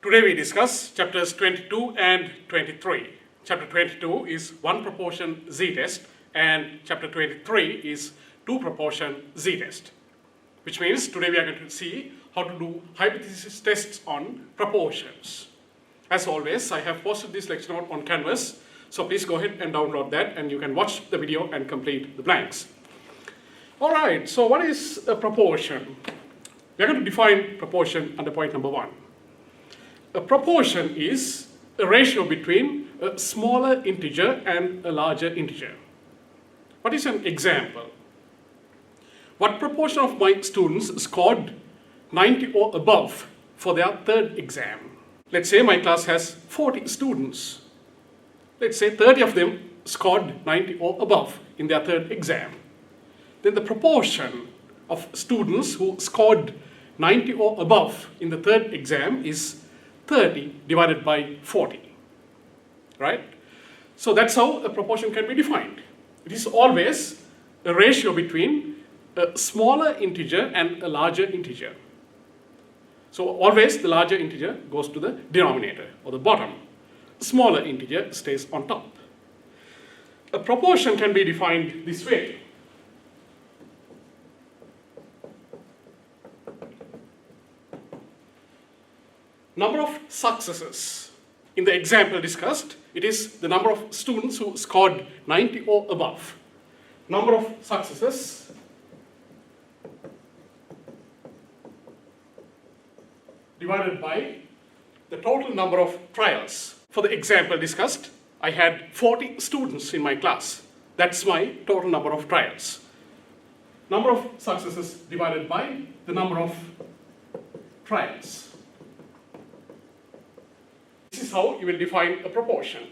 Today we discuss chapters 22 and 23. Chapter 22 is one proportion z-test and chapter 23 is two proportion z-test. Which means today we are going to see how to do hypothesis tests on proportions. As always, I have posted this lecture note on Canvas, so please go ahead and download that and you can watch the video and complete the blanks. Alright, so what is a proportion? We are going to define proportion under point number 1. A proportion is a ratio between a smaller integer and a larger integer. What is an example? What proportion of my students scored 90 or above for their third exam? Let's say my class has 40 students. Let's say 30 of them scored 90 or above in their third exam. Then the proportion of students who scored 90 or above in the third exam is 30 divided by 40, right? So that's how a proportion can be defined. It is always a ratio between a smaller integer and a larger integer. So always the larger integer goes to the denominator or the bottom. The smaller integer stays on top. A proportion can be defined this way. Number of successes. In the example discussed, it is the number of students who scored 90 or above. Number of successes divided by the total number of trials. For the example discussed, I had 40 students in my class. That's my total number of trials. Number of successes divided by the number of trials. This is how you will define a proportion.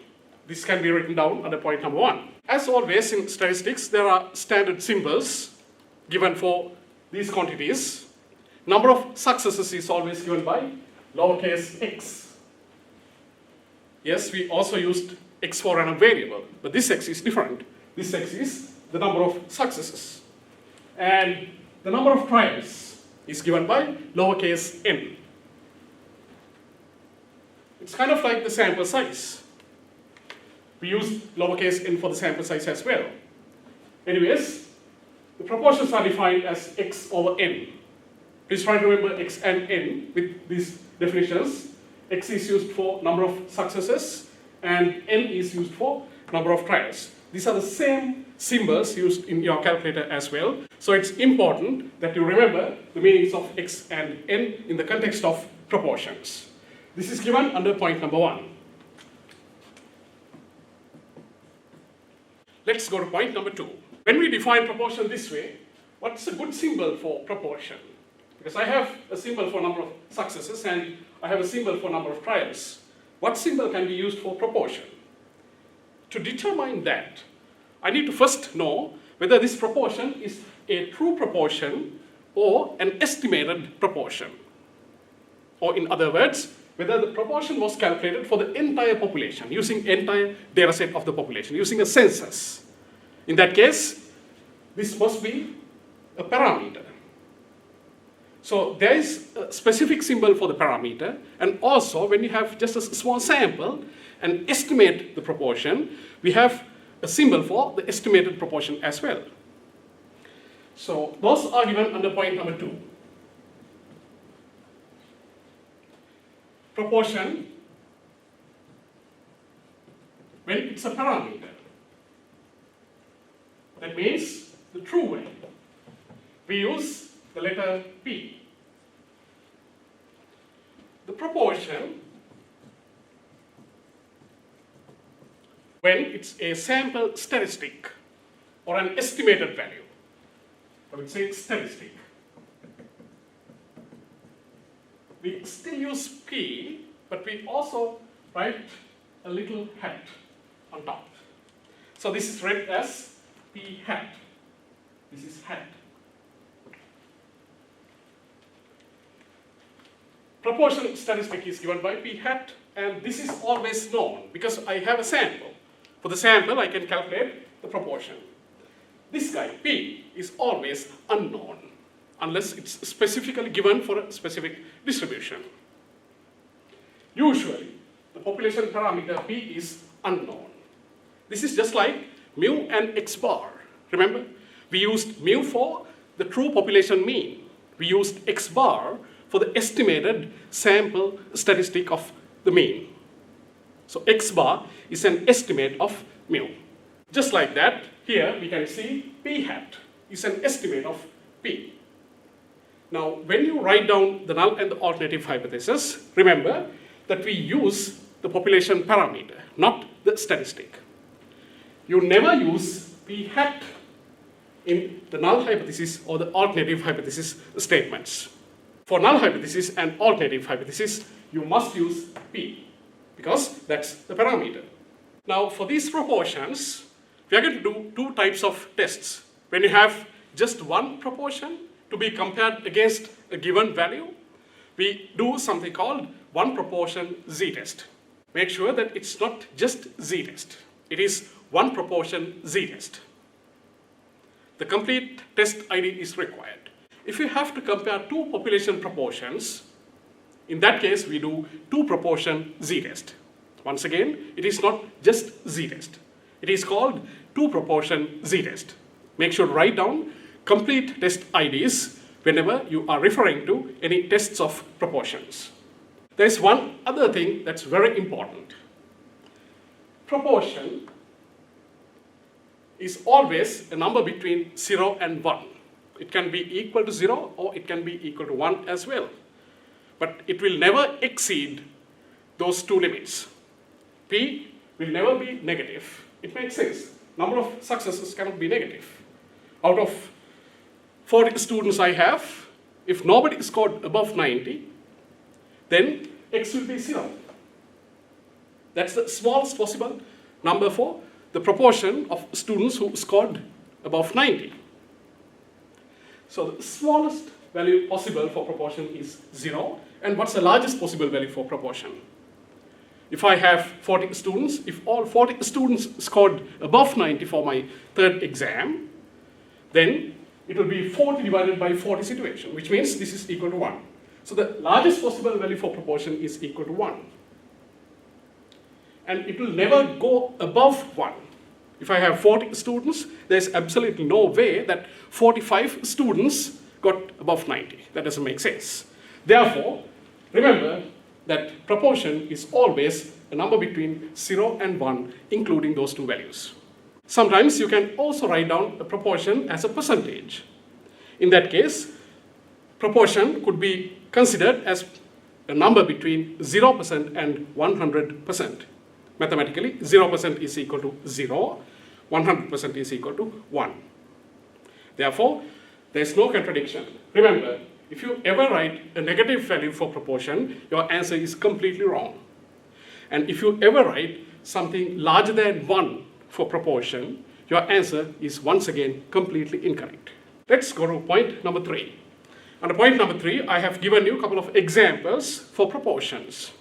This can be written down under point number 1. As always in statistics, there are standard symbols given for these quantities. Number of successes is always given by lowercase x. Yes, we also used x for a variable, but this x is different. This x is the number of successes. And the number of trials is given by lowercase n. It's kind of like the sample size. We use lowercase n for the sample size as well. Anyways, the proportions are defined as x over n. Please try to remember x and n with these definitions. X is used for number of successes and n is used for number of trials. These are the same symbols used in your calculator as well. So it's important that you remember the meanings of x and n in the context of proportions. This is given under point number 1. Let's go to point number 2. When we define proportion this way, what's a good symbol for proportion? Because I have a symbol for number of successes and I have a symbol for number of trials. What symbol can be used for proportion? To determine that, I need to first know whether this proportion is a true proportion or an estimated proportion. Or in other words, whether the proportion was calculated for the entire population, using entire data set of the population, using a census. In that case, this must be a parameter. So there is a specific symbol for the parameter, and also when you have just a small sample and estimate the proportion, we have a symbol for the estimated proportion as well. So those are given under point number 2. Proportion, when it's a parameter, that means the true way. We use the letter P. The proportion, when it's a sample statistic or an estimated value, I would say statistic. We still use P, but we also write a little hat on top. So this is read as P hat. This is hat. Proportion statistic is given by P hat, and this is always known because I have a sample. For the sample, I can calculate the proportion. This guy, P, is always unknown unless it's specifically given for a specific distribution. Usually, the population parameter P is unknown. This is just like mu and x bar. Remember, we used mu for the true population mean. We used x bar for the estimated sample statistic of the mean. So x bar is an estimate of mu. Just like that, here we can see p hat is an estimate of p. Now, when you write down the null and the alternative hypothesis, remember that we use the population parameter, not the statistic. You never use p hat in the null hypothesis or the alternative hypothesis statements. For null hypothesis and alternative hypothesis, you must use p, because that's the parameter. Now, for these proportions, we are going to do two types of tests. When you have just one proportion to be compared against a given value, we do something called one proportion z-test. Make sure that it's not just z-test. It is one proportion z-test. The complete test ID is required. If you have to compare two population proportions, in that case we do two proportion z-test. Once again, it is not just z-test. It is called two proportion z-test. Make sure to write down complete test IDs whenever you are referring to any tests of proportions. There is one other thing that's very important. Proportion is always a number between 0 and 1. It can be equal to 0 or it can be equal to 1 as well. But it will never exceed those two limits. P will never be negative. It makes sense. Number of successes cannot be negative. Out of 40 students I have, if nobody scored above 90, then x will be 0. That's the smallest possible number for the proportion of students who scored above 90. So the smallest value possible for proportion is 0. And what's the largest possible value for proportion? If I have 40 students, if all 40 students scored above 90 for my third exam, then it will be 40 divided by 40 situation, which means this is equal to 1. So the largest possible value for proportion is equal to 1. And it will never go above 1. If I have 40 students, there's absolutely no way that 45 students got above 90. That doesn't make sense. Therefore, remember that proportion is always a number between 0 and 1, including those two values. Sometimes you can also write down a proportion as a percentage. In that case, proportion could be considered as a number between 0% and 100%. Mathematically, 0% is equal to 0, 100% is equal to 1. Therefore, there is no contradiction. Remember, if you ever write a negative value for proportion, your answer is completely wrong. And if you ever write something larger than 1 for proportion, your answer is once again completely incorrect. Let's go to point number 3. Under point number 3, I have given you a couple of examples for proportions.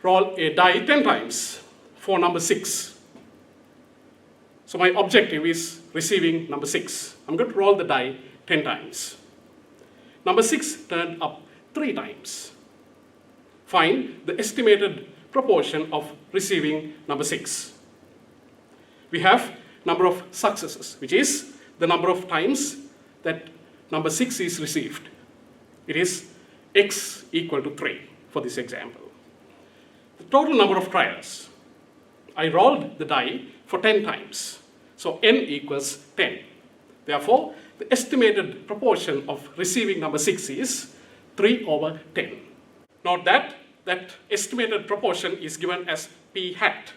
Roll a die 10 times for number 6. So my objective is receiving number 6. I'm going to roll the die 10 times. Number 6 turned up 3 times. Find the estimated proportion of receiving number 6. We have number of successes, which is the number of times that number 6 is received. It is x equal to 3 for this example. The total number of trials. I rolled the die for 10 times. So n equals 10. Therefore, the estimated proportion of receiving number 6 is 3 over 10. Note that estimated proportion is given as p hat.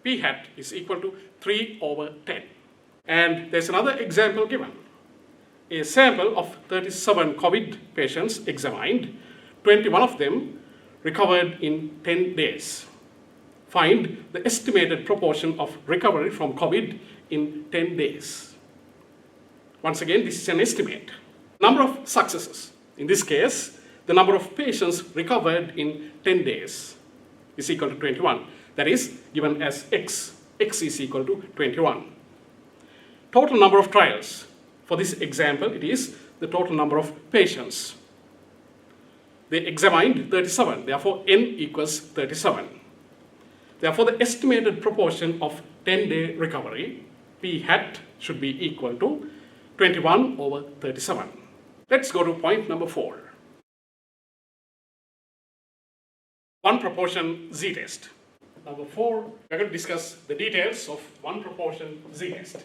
P hat is equal to 3 over 10. And there's another example given. A sample of 37 COVID patients examined, 21 of them recovered in 10 days. Find the estimated proportion of recovery from COVID in 10 days. Once again, this is an estimate. Number of successes. In this case, the number of patients recovered in 10 days is equal to 21. That is given as x. X is equal to 21. total number of trials. For this example, it is the total number of patients. They examined 37, therefore n equals 37. Therefore, the estimated proportion of 10-day recovery, p hat, should be equal to 21 over 37. Let's go to point number 4. One proportion z-test. Number 4, we're going to discuss the details of one proportion z-test.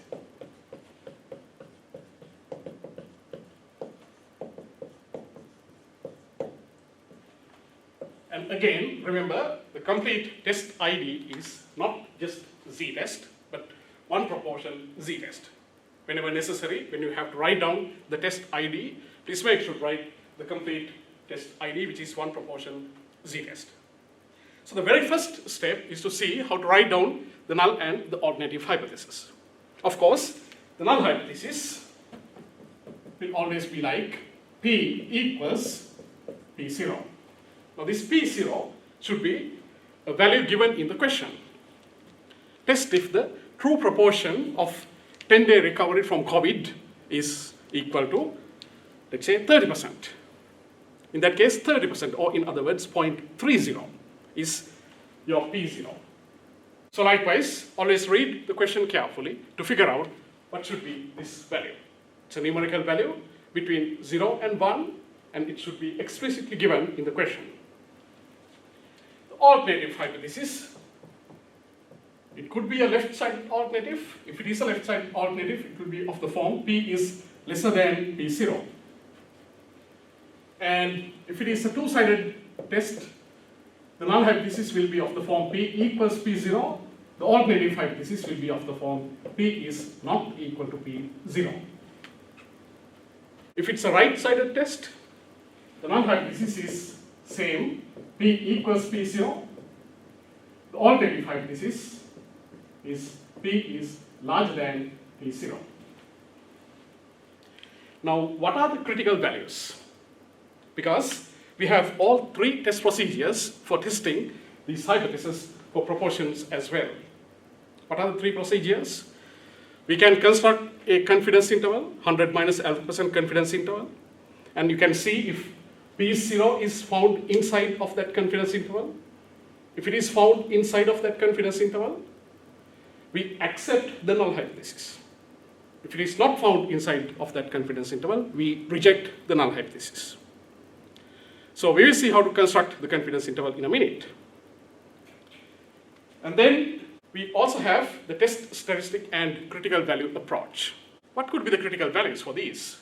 And again, remember, the complete test ID is not just z-test, but one proportion z-test. Whenever necessary, when you have to write down the test ID, please make sure to write the complete test ID, which is one proportion z-test. So the very first step is to see how to write down the null and the alternative hypothesis. Of course, the null hypothesis will always be like P equals P0. Now this P0 should be a value given in the question. Test if the true proportion of 10-day recovery from COVID is equal to, let's say, 30%. In that case, 30%, or in other words, 0.30 is your P0. So likewise, always read the question carefully to figure out what should be this value. It's a numerical value between 0 and 1, and it should be explicitly given in the question. The alternative hypothesis, it could be a left-sided alternative. If it is a left-sided alternative, it will be of the form P is lesser than P0. And if it is a two-sided test, the null hypothesis will be of the form P equals P0. The alternative hypothesis will be of the form P is not equal to P0. If it's a right-sided test, the null hypothesis is same, P equals P0. The alternative hypothesis is P is larger than P0. Now, what are the critical values? Because we have all three test procedures for testing these hypotheses for proportions as well. What are the three procedures? We can construct a confidence interval, 100 minus alpha% confidence interval, and you can see if P0 is found inside of that confidence interval. If it is found inside of that confidence interval, we accept the null hypothesis. If it is not found inside of that confidence interval, we reject the null hypothesis. So we will see how to construct the confidence interval in a minute. And then we also have the test statistic and critical value approach. What could be the critical values for these?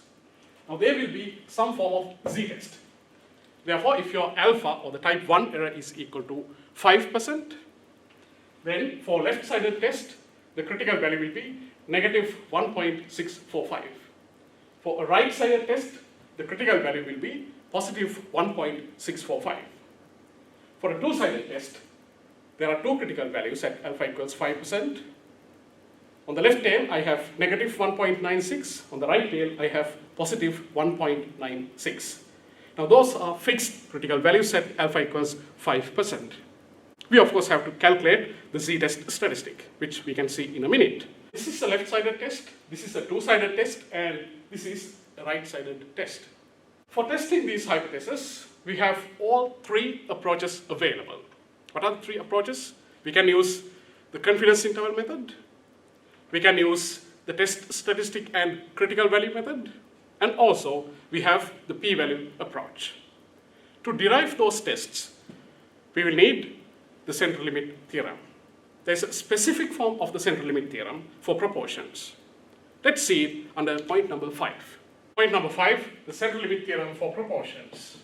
Now there will be some form of z-test. Therefore, if your alpha or the type 1 error is equal to 5%, then for left-sided test, the critical value will be negative 1.645. For a right-sided test, the critical value will be positive 1.645. For a two-sided test, there are two critical values at alpha equals 5%. On the left tail, I have negative 1.96. On the right tail, I have positive 1.96. Now those are fixed critical values at alpha equals 5%. We of course have to calculate the z-test statistic, which we can see in a minute. This is a left-sided test, this is a two-sided test, and this is a right-sided test. For testing these hypotheses, we have all three approaches available. What are the three approaches? We can use the confidence interval method, we can use the test statistic and critical value method, and also we have the p-value approach. To derive those tests, we will need the central limit theorem. There's a specific form of the central limit theorem for proportions. Let's see it under point number 5. Point number 5, the central limit theorem for proportions.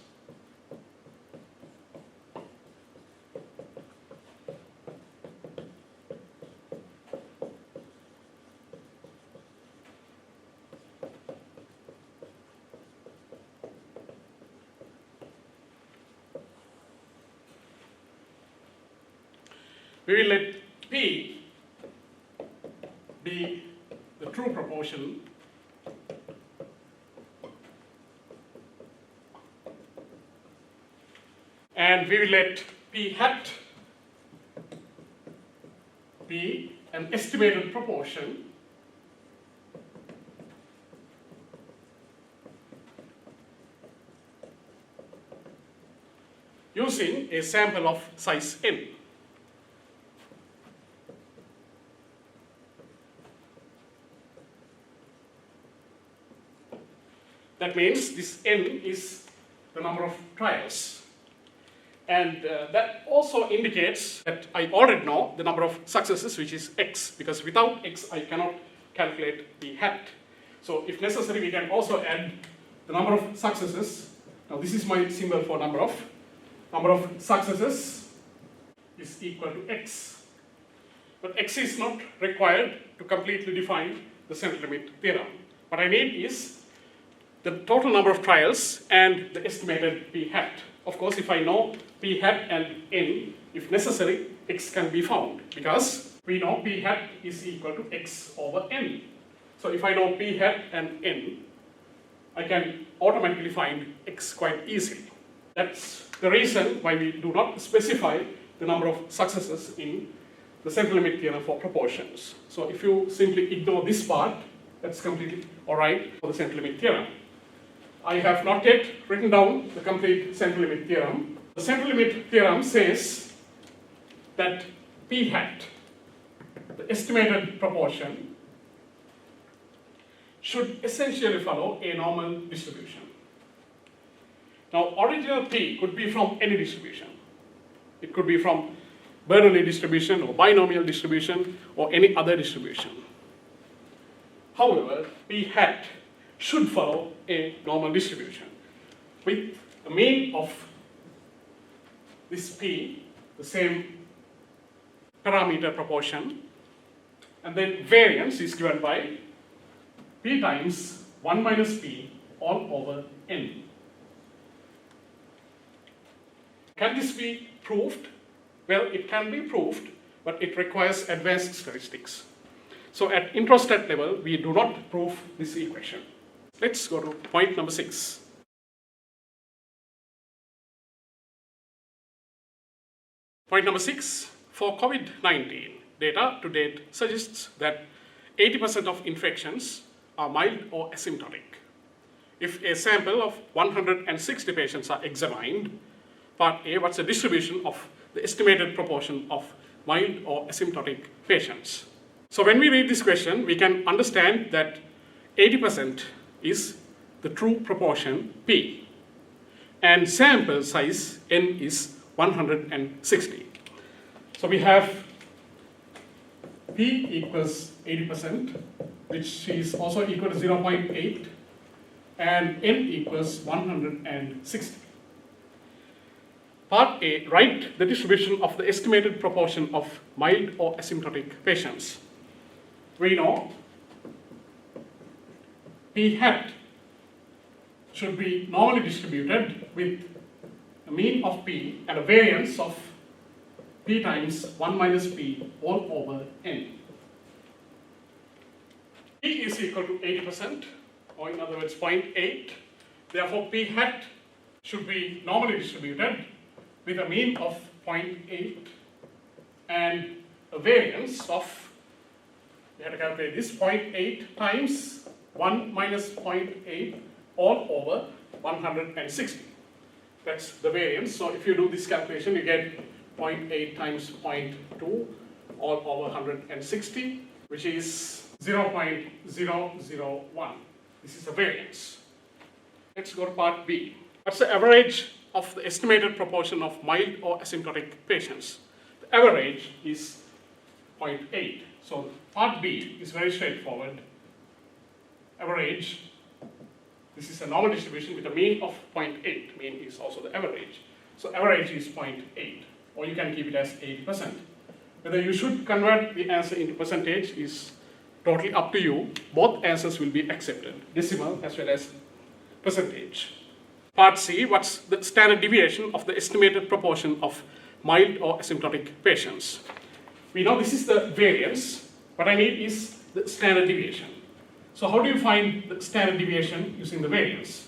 We will let P be the true proportion and we will let P hat be an estimated proportion using a sample of size n. That means this n is the number of trials. And that also indicates that I already know the number of successes, which is x, because without x I cannot calculate p hat. So if necessary, we can also add the number of successes. Now this is my symbol for number of successes is equal to x. But x is not required to completely define the central limit theorem. What I need is the total number of trials and the estimated p hat. Of course, if I know p hat and n, if necessary, x can be found, because we know p hat is equal to x over n. So if I know p hat and n, I can automatically find x quite easily. That's the reason why we do not specify the number of successes in the central limit theorem for proportions. So if you simply ignore this part, that's completely alright for the central limit theorem. I have not yet written down the complete central limit theorem. The central limit theorem says that p hat, the estimated proportion, should essentially follow a normal distribution. Now, original p could be from any distribution. It could be from Bernoulli distribution or binomial distribution or any other distribution. However, p hat should follow a normal distribution with a mean of this p, the same parameter proportion, and then variance is given by p times 1 minus p all over n. Can this be proved? Well, it can be proved, but it requires advanced statistics. So at introstat level, we do not prove this equation. Let's go to point number 6. Point number 6, for COVID-19, data to date suggests that 80% of infections are mild or asymptotic. If a sample of 160 patients are examined, part A, what's the distribution of the estimated proportion of mild or asymptotic patients? So when we read this question, we can understand that 80% is the true proportion P, and sample size n is 160. So we have P equals 80%, which is also equal to 0.8, and n equals 160. Part A, write the distribution of the estimated proportion of mild or asymptotic patients. We know p hat should be normally distributed with a mean of p and a variance of p times 1 minus p all over n. P is equal to 80%, or in other words 0.8. Therefore, p hat should be normally distributed with a mean of 0.8 and a variance of, we have to calculate this, 0.8 times 1 minus 0.8 all over 160. That's the variance. So if you do this calculation, you get 0.8 times 0.2 all over 160, which is 0.001. This is the variance. Let's go to part B. What's the average of the estimated proportion of mild or asymptotic patients? The average is 0.8. So part B is very straightforward. Average, this is a normal distribution with a mean of 0.8. Mean is also the average. So average is 0.8, or you can keep it as 80%. Whether you should convert the answer into percentage is totally up to you. Both answers will be accepted, decimal as well as percentage. Part C, what's the standard deviation of the estimated proportion of mild or asymptotic patients? We know this is the variance. What I need is the standard deviation. So how do you find the standard deviation using the variance?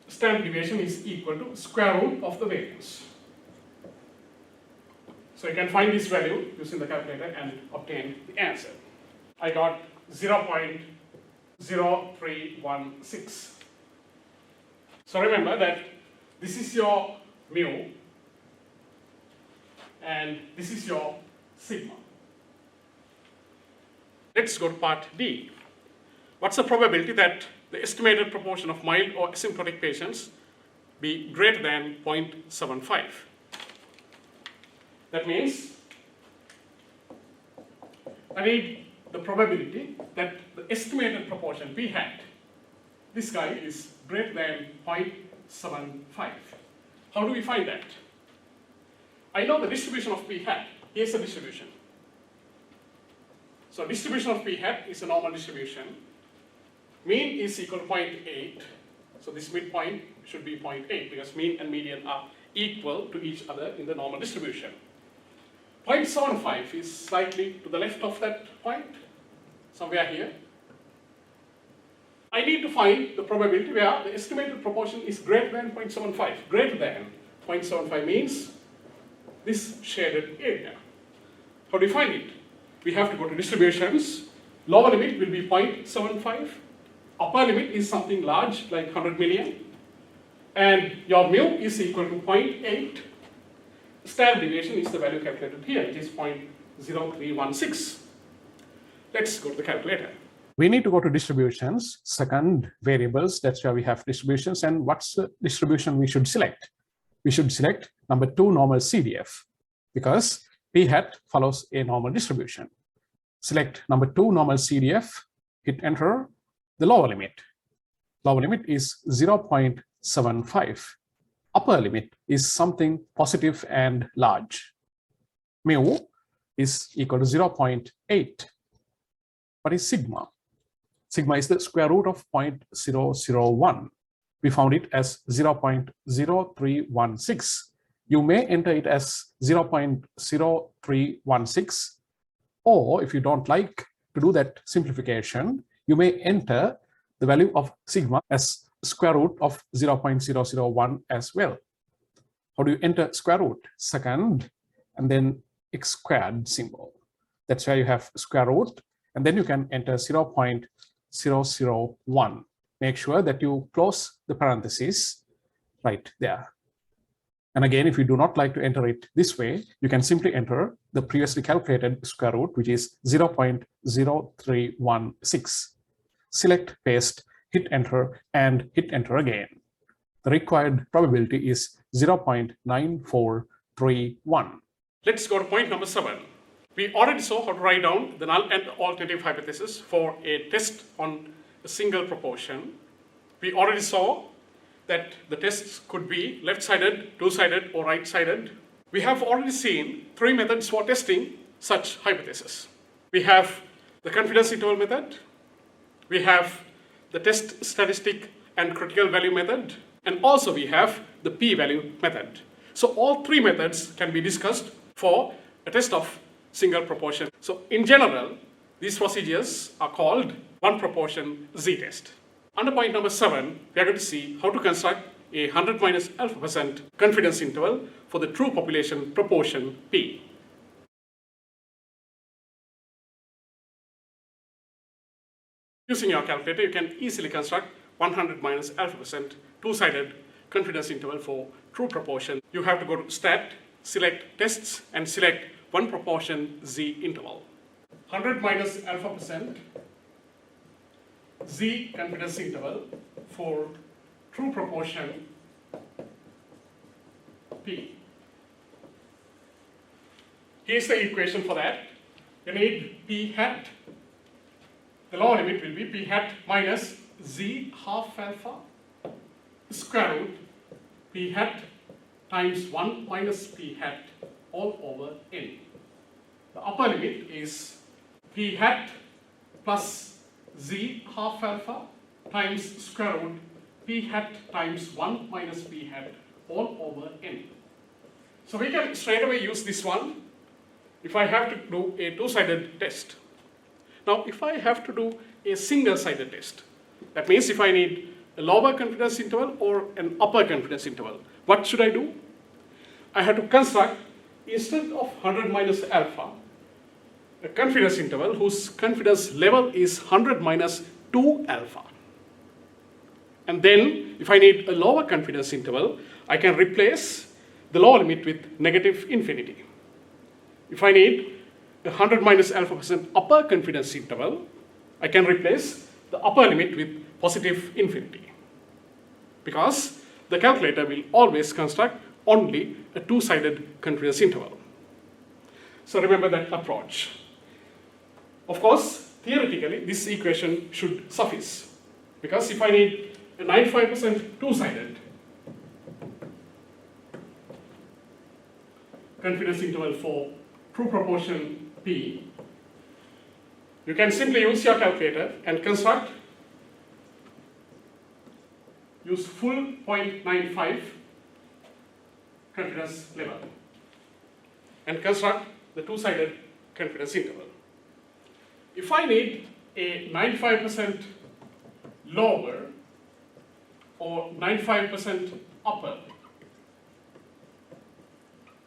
Standard deviation is equal to square root of the variance. So you can find this value using the calculator and obtain the answer. I got 0.0316. So remember that This is your mu, and this is your sigma. Let's go to part D. What's the probability that the estimated proportion of mild or asymptomatic patients be greater than 0.75? That means I need the probability that the estimated proportion p hat, this guy, is greater than 0.75. How do we find that? I know the distribution of p hat. Here's the distribution. So distribution of p hat is a normal distribution. Mean is equal to 0.8. So this midpoint should be 0.8 because mean and median are equal to each other in the normal distribution. 0.75 is slightly to the left of that point, somewhere here. I need to find the probability where the estimated proportion is greater than 0.75. Greater than 0.75 means this shaded area. How do you find it? We have to go to distributions. Lower limit will be 0.75. Upper limit is something large, like 100 million. And your mu is equal to 0.8. Standard deviation is the value calculated here, which is 0.0316. Let's go to the calculator. We need to go to distributions, second variables, that's where we have distributions, and what's the distribution we should select? We should select number 2 normal CDF because p hat follows a normal distribution. Select number 2 normal CDF, hit enter, the lower limit. Lower limit is 0.75. Upper limit is something positive and large. Mu is equal to 0.8. What is sigma? Sigma is the square root of 0.001. We found it as 0.0316. You may enter it as 0.0316, or if you don't like to do that simplification, you may enter the value of sigma as square root of 0.001 as well. How do you enter square root? Second, and then x squared symbol. That's where you have square root, and then you can enter 0.001. Make sure that you close the parentheses right there. And again, if you do not like to enter it this way, you can simply enter the previously calculated square root, which is 0.0316. Select paste, hit enter, and hit enter again. The required probability is 0.9431. Let's go to point number 7. We already saw how to write down the null and alternative hypothesis for a test on a single proportion. We already saw that the tests could be left-sided, two-sided, or right-sided. We have already seen 3 methods for testing such hypothesis. We have the confidence interval method, we have the test statistic and critical value method, and also we have the p-value method. So all 3 methods can be discussed for a test of single proportion. So in general, these procedures are called one proportion z-test. Under point number 7, we are going to see how to construct a 100 minus alpha % confidence interval for the true population proportion P. Using your calculator, you can easily construct 100 minus alpha % two-sided confidence interval for true proportion. You have to go to Stat, select Tests, and select one proportion Z interval. 100 minus alpha % Z confidence interval for true proportion P. Here's the equation for that. You need P hat. The lower limit will be P hat minus Z half alpha square root P hat times 1 minus P hat all over N. The upper limit is P hat plus Z half alpha times square root P hat times 1 minus P hat all over N. So we can straight away use this one if I have to do a two-sided test. Now if I have to do a single-sided test, that means if I need a lower confidence interval or an upper confidence interval, what should I do? I have to construct, instead of 100 minus alpha, a confidence interval whose confidence level is 100 minus 2 alpha. And then, if I need a lower confidence interval, I can replace the lower limit with negative infinity. If I need 100 minus alpha percent upper confidence interval, I can replace the upper limit with positive infinity, because the calculator will always construct only a two-sided confidence interval. So remember that approach. Of course, theoretically, this equation should suffice, because if I need a 95% two-sided confidence interval for true proportion P, you can simply use your calculator and construct, use full 0.95 confidence level and construct the two-sided confidence interval. If I need a 95% lower or 95% upper,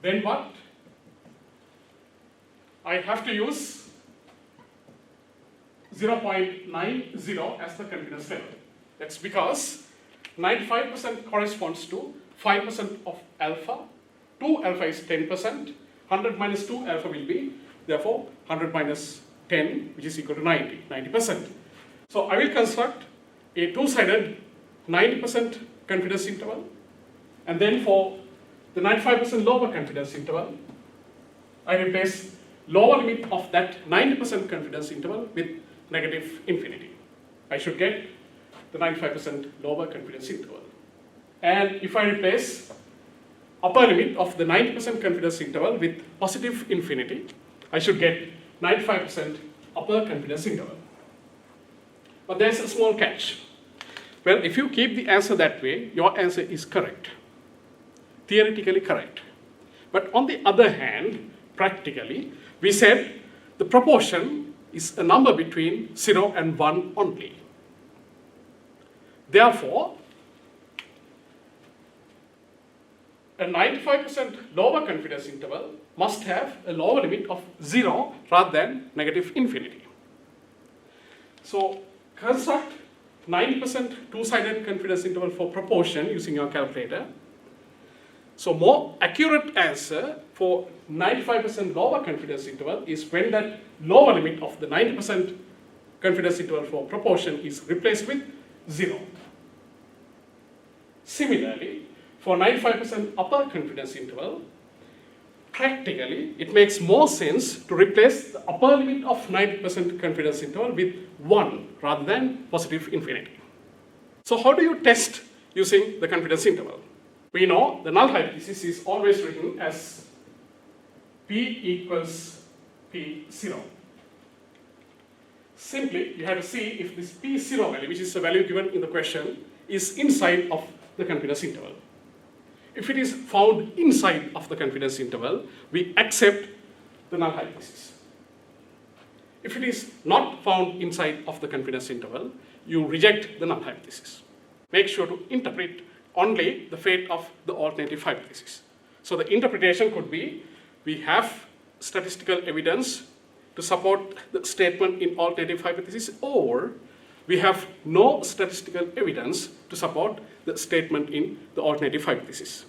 then what? I have to use 0.90 as the confidence level. That's because 95% corresponds to 5% of alpha. 2 alpha is 10%. 100 minus 2 alpha will be, therefore, 100 minus 10, which is equal to 90%. So I will construct a two-sided 90% confidence interval, and then for the 95% lower confidence interval, I replace lower limit of that 90% confidence interval with negative infinity. I should get the 95% lower confidence interval. And if I replace upper limit of the 90% confidence interval with positive infinity, I should get 95% upper confidence interval. But there's a small catch. Well, if you keep the answer that way, your answer is correct. Theoretically correct. But on the other hand, practically, we said the proportion is a number between 0 and 1 only. Therefore, a 95% lower confidence interval must have a lower limit of 0 rather than negative infinity. So construct 90% two-sided confidence interval for proportion using your calculator. So more accurate answer for 95% lower confidence interval is when that lower limit of the 90% confidence interval for proportion is replaced with 0. Similarly, for 95% upper confidence interval, practically it makes more sense to replace the upper limit of 90% confidence interval with 1 rather than positive infinity. So how do you test using the confidence interval? We know the null hypothesis is always written as P equals P0. Simply, you have to see if this P0 value, which is the value given in the question, is inside of the confidence interval. If it is found inside of the confidence interval, we accept the null hypothesis. If it is not found inside of the confidence interval, you reject the null hypothesis. Make sure to interpret only the fate of the alternative hypothesis. So the interpretation could be, we have statistical evidence to support the statement in alternative hypothesis, or we have no statistical evidence to support the statement in the alternative hypothesis.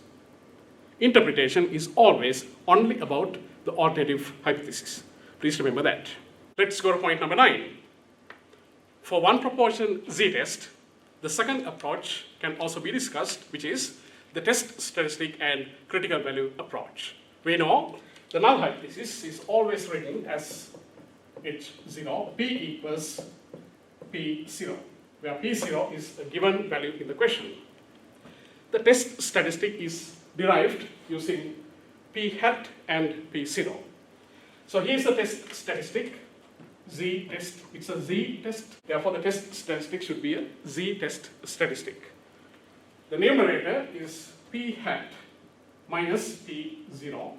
Interpretation is always only about the alternative hypothesis. Please remember that. Let's go to point number 9. For one proportion z-test, the second approach can also be discussed, which is the test statistic and critical value approach. We know the null hypothesis is always written as H0, P equals P0, where P0 is a given value in the question. The test statistic is derived using P hat and P0. So here's the test statistic, Z test, it's a Z test, therefore the test statistic should be a Z test statistic. The numerator is P hat minus P0.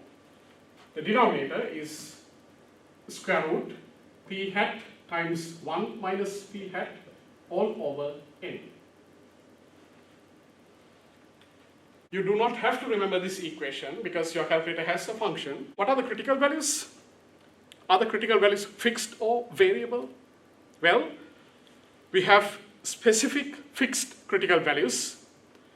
The denominator is square root P hat times 1 minus P hat all over n. You do not have to remember this equation because your calculator has a function. What are the critical values? Are the critical values fixed or variable? Well, we have specific fixed critical values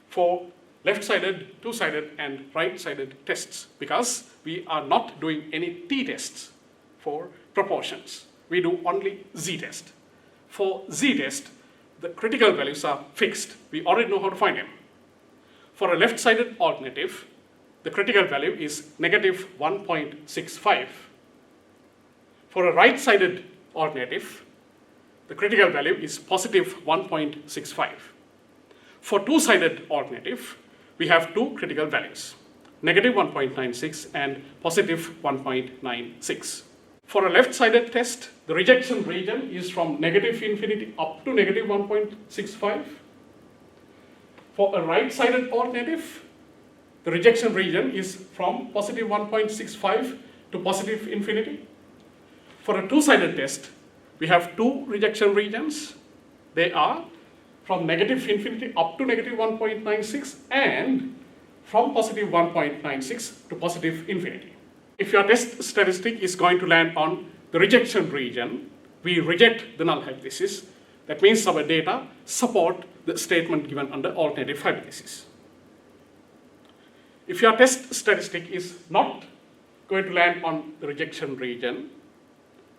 for left-sided, two-sided, and right-sided tests because we are not doing any t-tests for proportions. We do only z-test. For z-test, the critical values are fixed. We already know how to find them. For a left-sided alternative, the critical value is negative 1.65. For a right-sided alternative, the critical value is positive 1.65. For two-sided alternative, we have two critical values, negative 1.96 and positive 1.96. For a left-sided test, the rejection region is from negative infinity up to negative 1.65. For a right-sided alternative, the rejection region is from positive 1.65 to positive infinity. For a two-sided test, we have two rejection regions. They are from negative infinity up to negative 1.96 and from positive 1.96 to positive infinity. If your test statistic is going to land on the rejection region, we reject the null hypothesis. That means our data support the statement given under alternative hypothesis. If your test statistic is not going to land on the rejection region,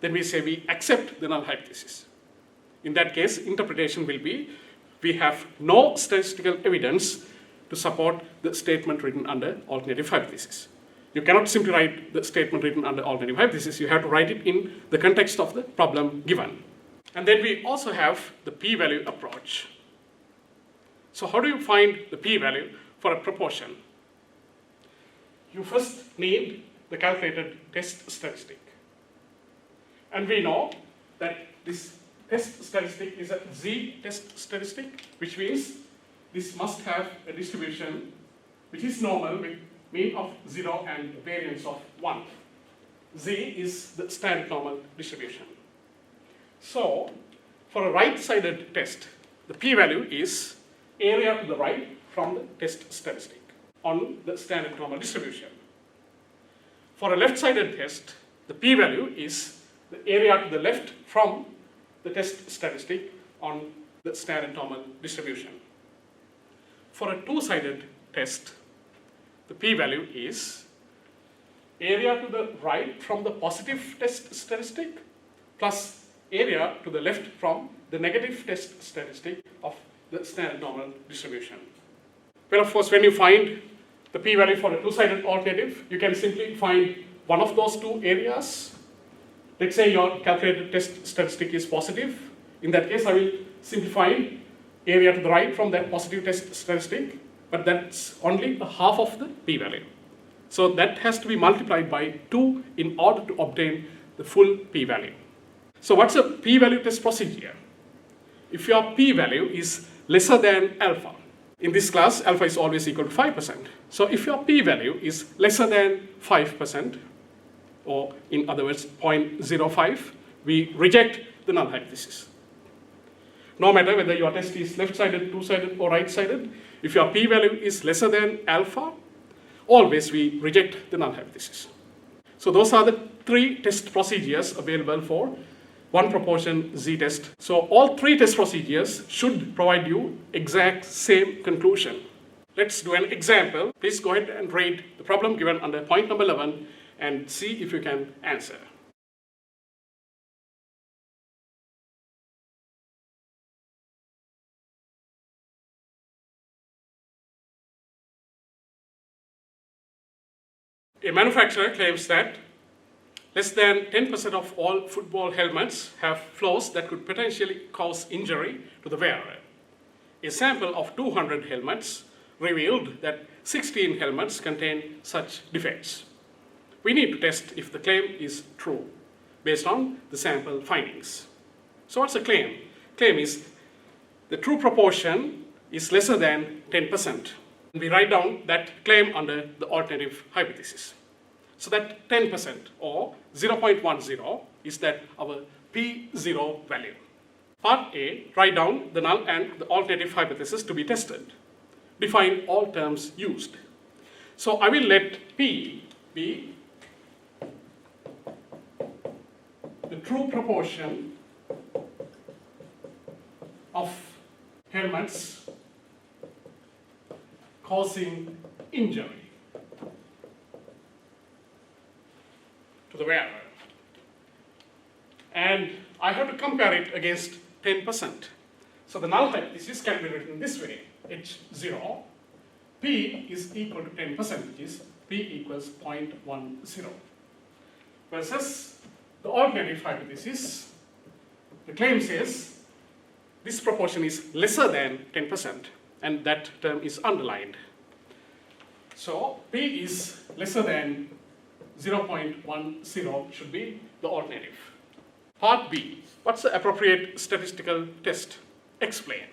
then we say we accept the null hypothesis. In that case, interpretation will be we have no statistical evidence to support the statement written under alternative hypothesis. You cannot simply write the statement written under alternative hypothesis. You have to write it in the context of the problem given. And then we also have the p-value approach. So how do you find the p-value for a proportion? You first need the calculated test statistic. And we know that this test statistic is a z-test statistic, which means this must have a distribution which is normal with mean of 0 and variance of 1. Z is the standard normal distribution. So, for a right-sided test, the p-value is area to the right from the test statistic on the standard normal distribution. For a left-sided test, the p-value is the area to the left from the test statistic on the standard normal distribution. For a two-sided test, the p-value is area to the right from the positive test statistic plus area to the left from the negative test statistic of the standard normal distribution. Well, of course, when you find the p-value for a two-sided alternative, you can simply find one of those two areas. Let's say your calculated test statistic is positive. In that case, I will simply find area to the right from that positive test statistic, but that's only a half of the p-value. So that has to be multiplied by 2 in order to obtain the full p-value. So what's a p-value test procedure? If your p-value is lesser than alpha, in this class, alpha is always equal to 5%. So if your p-value is lesser than 5%, or in other words, 0.05, we reject the null hypothesis. No matter whether your test is left-sided, two-sided, or right-sided, if your p-value is lesser than alpha, always we reject the null hypothesis. So those are the 3 test procedures available for one proportion z-test. So all 3 test procedures should provide you exact same conclusion. Let's do an example. Please go ahead and read the problem given under point number 11 and see if you can answer. A manufacturer claims that less than 10% of all football helmets have flaws that could potentially cause injury to the wearer. A sample of 200 helmets revealed that 16 helmets contain such defects. We need to test if the claim is true based on the sample findings. So what's the claim? Claim is the true proportion is lesser than 10%. We write down that claim under the alternative hypothesis. So that 10% or 0.10 is that our P0 value. Part A, write down the null and the alternative hypothesis to be tested. Define all terms used. So I will let P be the true proportion of helmets causing injury to the wearer. And I have to compare it against 10%. So the null hypothesis can be written this way. H0, P is equal to 10%, which is P equals 0.10. Versus the alternative hypothesis, the claim says this proportion is lesser than 10%, and that term is underlined. So P is lesser than 0.10 should be the alternative. Part B, what's the appropriate statistical test? Explain.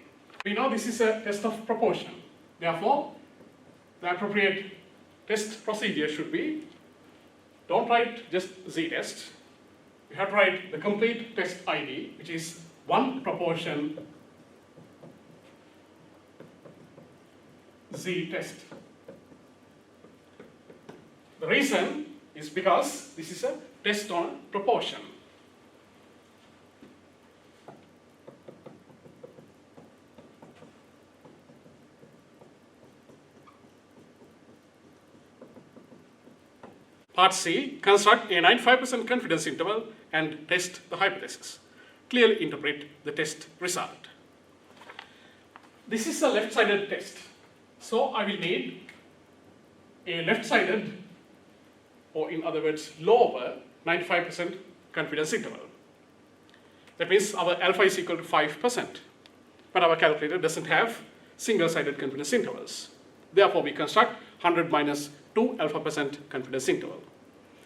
We know this is a test of proportion. Therefore, the appropriate test procedure should be, don't write just z-test. You have to write the complete test ID, which is one proportion z-test. The reason is because this is a test on proportion. Part C, construct a 95% confidence interval and test the hypothesis. Clearly interpret the test result. This is a left-sided test. So I will need a left-sided, or in other words, lower 95% confidence interval. That means our alpha is equal to 5%. But our calculator doesn't have single-sided confidence intervals. Therefore, we construct 100 minus 2 alpha% confidence interval.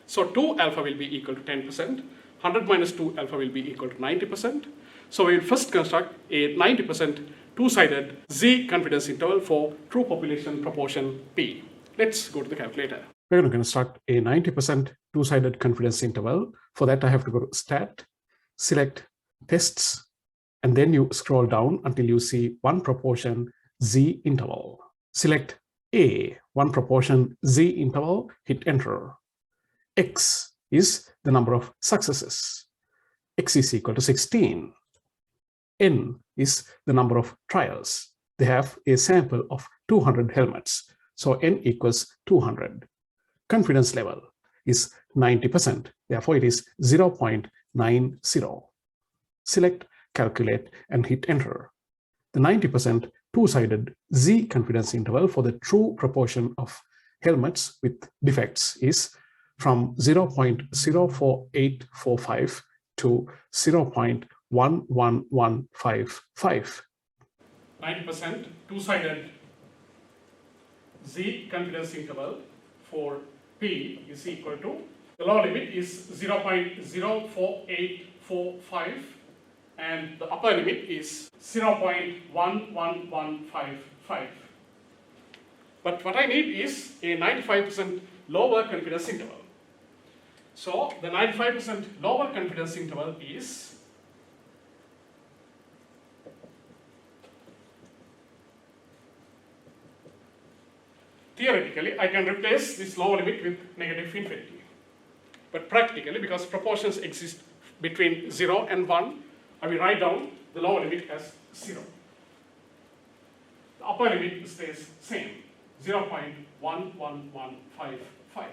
So 2 alpha will be equal to 10%, 100 minus 2 alpha will be equal to 90%. So we will first construct a 90% two-sided Z confidence interval for true population proportion P. Let's go to the calculator. We're going to construct a 90% two-sided confidence interval. For that, I have to go to Stat, select Tests, and then you scroll down until you see one proportion Z interval. Select A, one proportion Z interval, hit enter. X is the number of successes. X is equal to 16. N is the number of trials. They have a sample of 200 helmets. So N equals 200. Confidence level is 90%. Therefore, it is 0.90. Select Calculate and hit enter. The 90% two-sided Z confidence interval for the true proportion of helmets with defects is from 0.04845 to 0.11155. 90% two-sided Z confidence interval for P is equal to, the lower limit is 0.04845 and the upper limit is 0.11155. But what I need is a 95% lower confidence interval. So the 95% lower confidence interval is theoretically, I can replace this lower limit with negative infinity. But practically, because proportions exist between 0 and 1, I will write down the lower limit as 0. The upper limit stays same, 0.11155.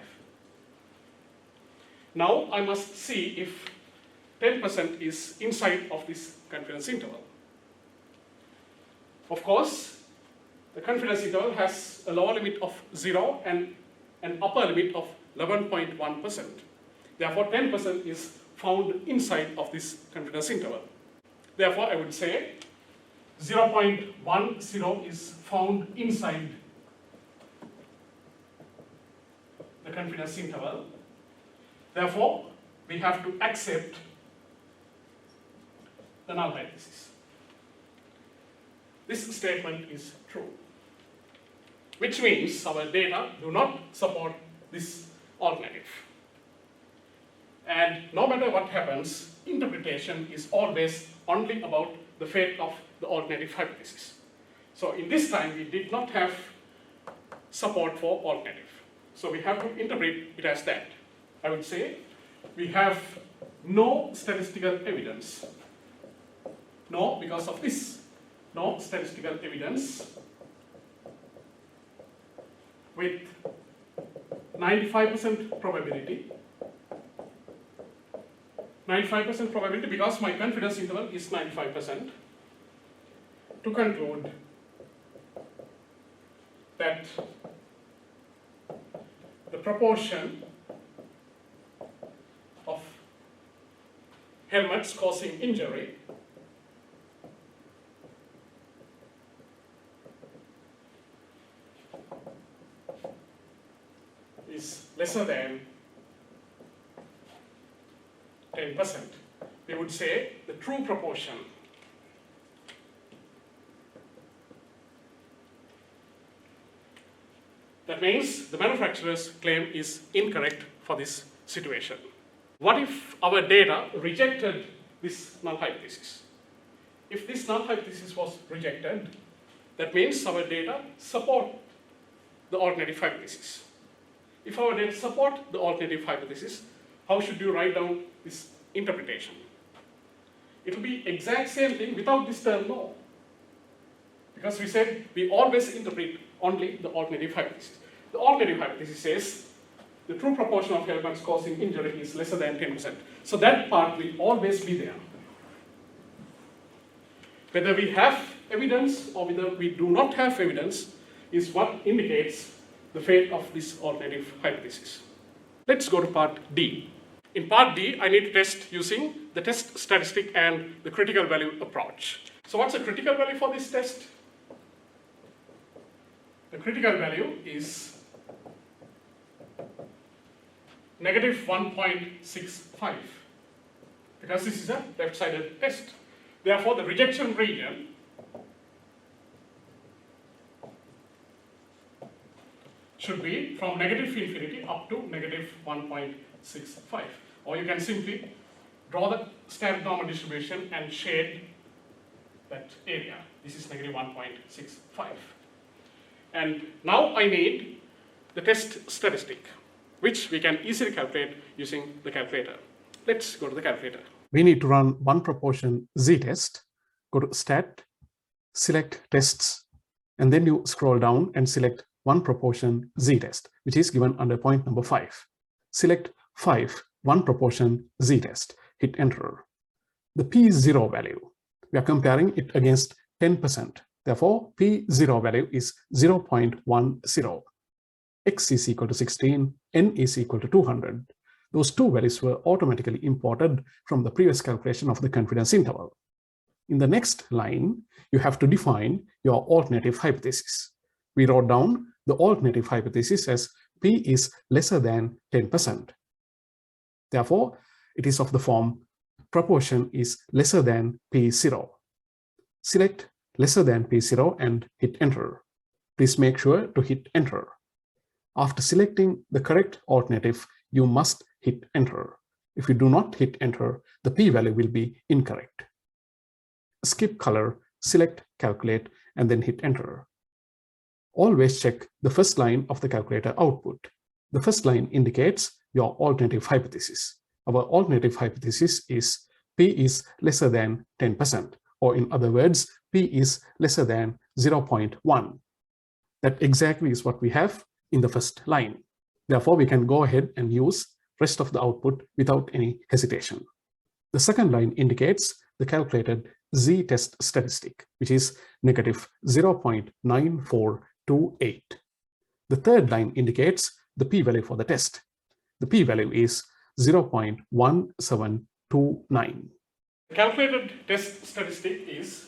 Now I must see if 10% is inside of this confidence interval. Of course, the confidence interval has a lower limit of 0 and an upper limit of 11.1%. Therefore, 10% is found inside of this confidence interval. Therefore, I would say 0.10 is found inside the confidence interval. Therefore, we have to accept the null hypothesis. This statement is true, which means our data do not support this alternative. And no matter what happens, interpretation is always only about the fate of the alternative hypothesis. So in this time, we did not have support for alternative. So we have to interpret it as that. I would say we have no statistical evidence. No, because of this. No statistical evidence with 95% probability. 95% probability because my confidence interval is 95%, to conclude that the proportion of helmets causing injury is lesser than 10%. We would say the true proportion. That means the manufacturer's claim is incorrect for this situation. What if our data rejected this null hypothesis? If this null hypothesis was rejected, that means our data support the alternative hypothesis. If our data support the alternative hypothesis, how should you write down this interpretation? It will be exact same thing without this term no. Because we said we always interpret only the alternative hypothesis. The alternative hypothesis says the true proportion of helmets causing injury is lesser than 10%. So that part will always be there. Whether we have evidence or whether we do not have evidence is what indicates the fate of this alternative hypothesis. Let's go to part D. In part D, I need to test using the test statistic and the critical value approach. So what's the critical value for this test? The critical value is negative 1.65 because this is a left-sided test. Therefore, the rejection region should be from negative infinity up to negative 1.65. Or you can simply draw the standard normal distribution and shade that area. This is negative 1.65. And now I need the test statistic, which we can easily calculate using the calculator. Let's go to the calculator. We need to run one proportion z-test. Go to Stat, select Tests, and then you scroll down and select one proportion z-test, which is given under point number 5. Select 5, one proportion z-test. Hit Enter. The P0 value, we are comparing it against 10%. Therefore, P0 value is 0.10. X is equal to 16, N is equal to 200. Those two values were automatically imported from the previous calculation of the confidence interval. In the next line, you have to define your alternative hypothesis. We wrote down the alternative hypothesis as P is lesser than 10%. Therefore, it is of the form proportion is lesser than P0. Select lesser than P0 and hit Enter. Please make sure to hit Enter. After selecting the correct alternative, you must hit Enter. If you do not hit Enter, the p-value will be incorrect. Skip color, select Calculate, and then hit Enter. Always check the first line of the calculator output. The first line indicates your alternative hypothesis. Our alternative hypothesis is P is lesser than 10%, or in other words, P is lesser than 0.1. That exactly is what we have in the first line. Therefore, we can go ahead and use rest of the output without any hesitation. The second line indicates the calculated z-test statistic, which is negative 0.9428. The third line indicates the p-value for the test. The p-value is 0.1729. The calculated test statistic is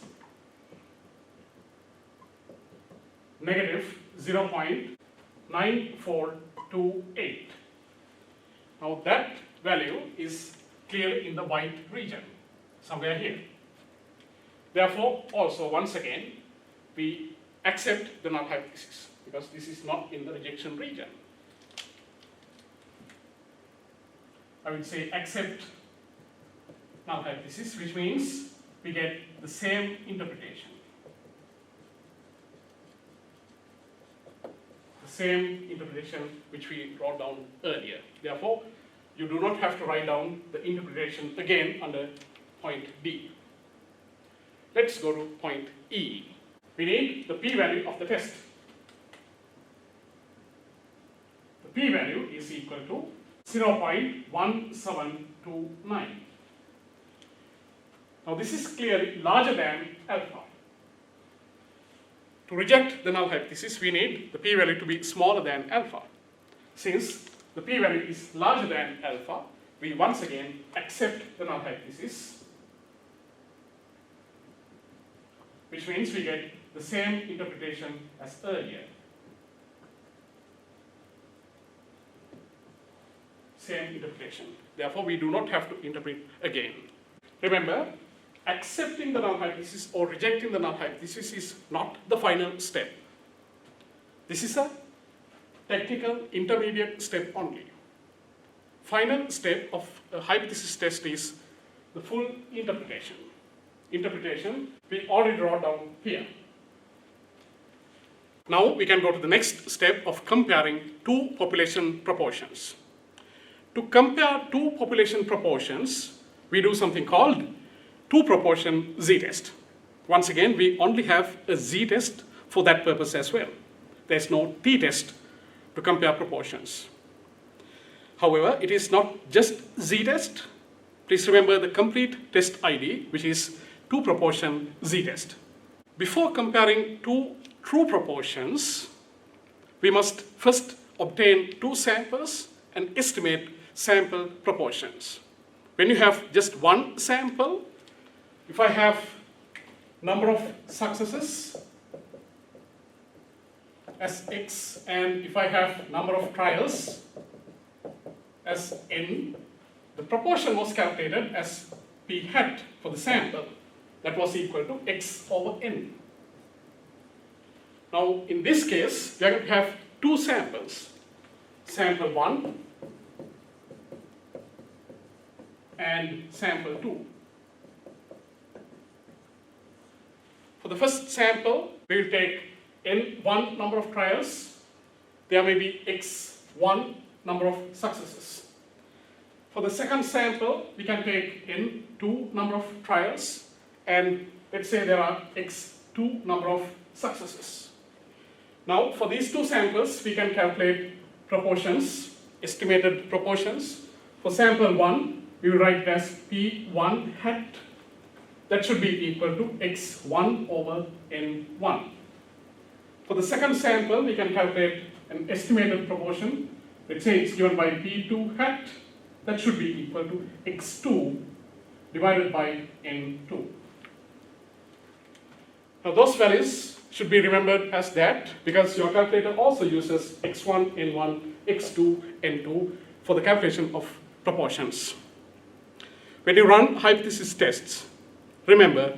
negative 0.9428. Now that value is clearly in the white region, somewhere here. Therefore, also once again, we accept the null hypothesis because this is not in the rejection region. I would say accept null hypothesis, which means we get the same interpretation. The same interpretation which we wrote down earlier. Therefore, you do not have to write down the interpretation again under point D. Let's go to point E. We need the p-value of the test. p-value is equal to 0.1729. Now this is clearly larger than alpha. To reject the null hypothesis, we need the p-value to be smaller than alpha. Since the p-value is larger than alpha, we once again accept the null hypothesis, which means we get the same interpretation as earlier. Same interpretation. Therefore, we do not have to interpret again. Remember, accepting the null hypothesis or rejecting the null hypothesis is not the final step. This is a technical intermediate step only. Final step of a hypothesis test is the full interpretation. Interpretation we already draw down here. Now we can go to the next step of comparing two population proportions. To compare two population proportions, we do something called two-proportion z-test. Once again, we only have a z-test for that purpose as well. There's no t-test to compare proportions. However, it is not just z-test. Please remember the complete test ID, which is two-proportion z-test. Before comparing two true proportions, we must first obtain two samples and estimate sample proportions. When you have just one sample, if I have number of successes as x, and if I have number of trials as n, the proportion was calculated as p hat for the sample. That was equal to x over n. Now, in this case, we are going to have two samples, sample 1 and sample 2. For the first sample, we will take n1 number of trials. There may be x1 number of successes. For the second sample, we can take n2 number of trials, and let's say there are x2 number of successes. Now, for these two samples, we can calculate proportions, estimated proportions. For sample 1, we will write it as p1 hat. That should be equal to x1 over n1. For the second sample, we can calculate an estimated proportion. Let's say it's given by p2 hat. That should be equal to x2 divided by n2. Now those values should be remembered as that, because your calculator also uses x1, n1, x2, n2 for the calculation of proportions. When you run hypothesis tests, remember,